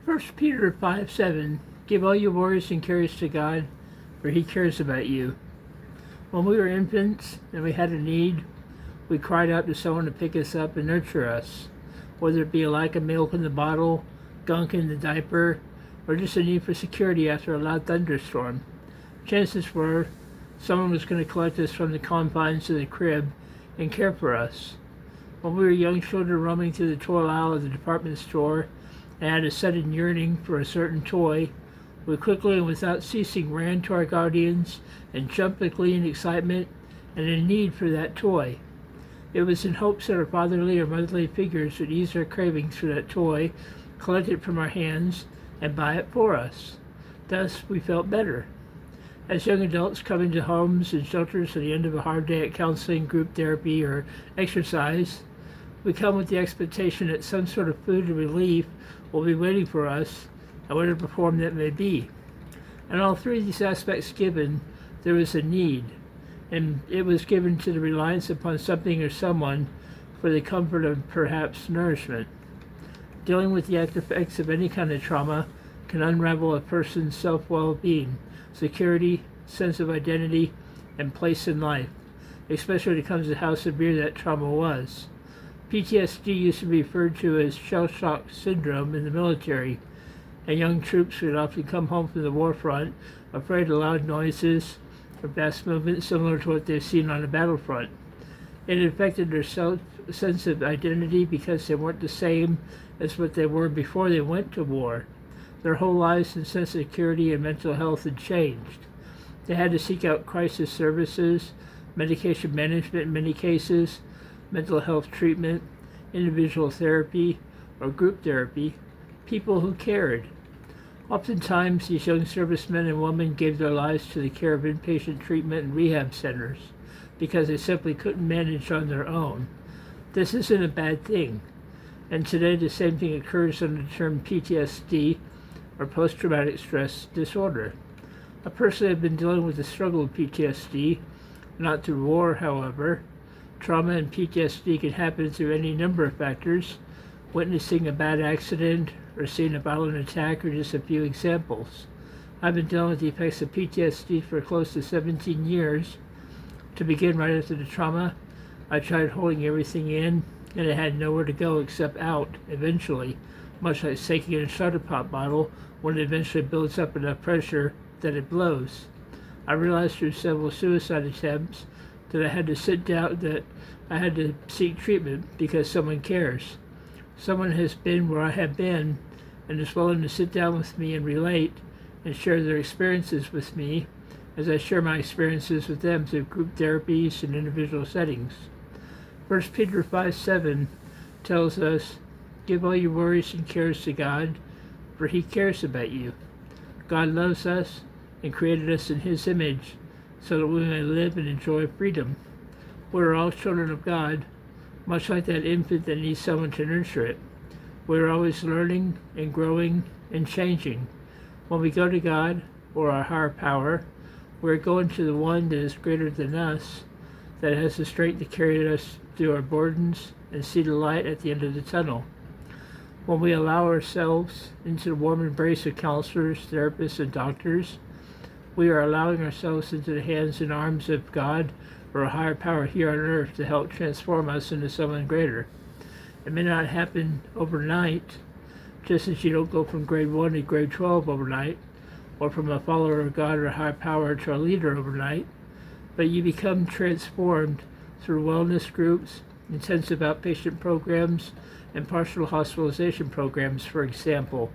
First Peter 5:7. Give all your worries and cares to God, for he cares about you. When we were infants and we had a need, we cried out to someone to pick us up and nurture us, whether it be a lack of milk in the bottle, gunk in the diaper, or just a need for security after a loud thunderstorm. Chances were someone was going to collect us from the confines of the crib and care for us. When we were young children roaming through the toy aisle of the department store and had a sudden yearning for a certain toy, we quickly and without ceasing ran to our guardians and jumped with glee and excitement and in need for that toy. It was in hopes that our fatherly or motherly figures would ease our cravings for that toy, collect it from our hands, and buy it for us. Thus, we felt better. As young adults coming to homes and shelters at the end of a hard day at counseling, group therapy, or exercise, we come with the expectation that some sort of food or relief will be waiting for us, and whatever form that may be. In all three of these aspects given, there was a need, and it was given to the reliance upon something or someone for the comfort of perhaps nourishment. Dealing with the after effects of any kind of trauma can unravel a person's self-well-being, security, sense of identity, and place in life, especially when it comes to how severe that trauma was. PTSD used to be referred to as shell shock syndrome in the military, and young troops would often come home from the war front afraid of loud noises or fast movements similar to what they've seen on the battlefront. It affected their sense of identity because they weren't the same as what they were before they went to war. Their whole lives and sense of security and mental health had changed. They had to seek out crisis services, medication management in many cases, mental health treatment, individual therapy, or group therapy, people who cared. Oftentimes, these young servicemen and women gave their lives to the care of inpatient treatment and rehab centers because they simply couldn't manage on their own. This isn't a bad thing, and today the same thing occurs under the term PTSD, or post-traumatic stress disorder. A person had been dealing with the struggle of PTSD, not through war, however. Trauma and PTSD can happen through any number of factors. Witnessing a bad accident, or seeing a violent attack are just a few examples. I've been dealing with the effects of PTSD for close to 17 years. To begin, right after the trauma, I tried holding everything in, and it had nowhere to go except out, eventually, much like shaking a starter pop bottle when it eventually builds up enough pressure that it blows. I realized through several suicide attempts that I had to seek treatment because someone cares. Someone has been where I have been and is willing to sit down with me and relate and share their experiences with me as I share my experiences with them through group therapies and individual settings. 1 Peter 5:7 tells us, give all your worries and cares to God, for he cares about you. God loves us and created us in his image so that we may live and enjoy freedom. We are all children of God, much like that infant that needs someone to nurture it. We are always learning and growing and changing. When we go to God, or our higher power, we are going to the one that is greater than us, that has the strength to carry us through our burdens and see the light at the end of the tunnel. When we allow ourselves into the warm embrace of counselors, therapists, and doctors, we are allowing ourselves into the hands and arms of God or a higher power here on earth to help transform us into someone greater. It may not happen overnight, just as you don't go from grade 1 to grade 12 overnight, or from a follower of God or a higher power to a leader overnight, but you become transformed through wellness groups, intensive outpatient programs, and partial hospitalization programs, for example,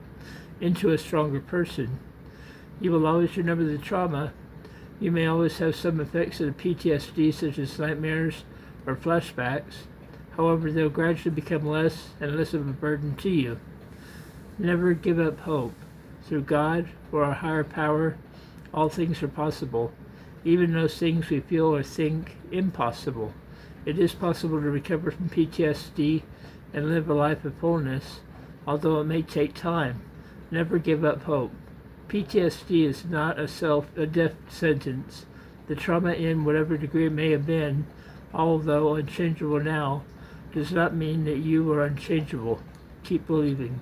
into a stronger person. You will always remember the trauma. You may always have some effects of the PTSD, such as nightmares or flashbacks. However, they'll gradually become less and less of a burden to you. Never give up hope. Through God or our higher power, all things are possible, even those things we feel or think impossible. It is possible to recover from PTSD and live a life of fullness, although it may take time. Never give up hope. PTSD is not a death sentence. The trauma, in whatever degree it may have been, although unchangeable now, does not mean that you are unchangeable. Keep believing.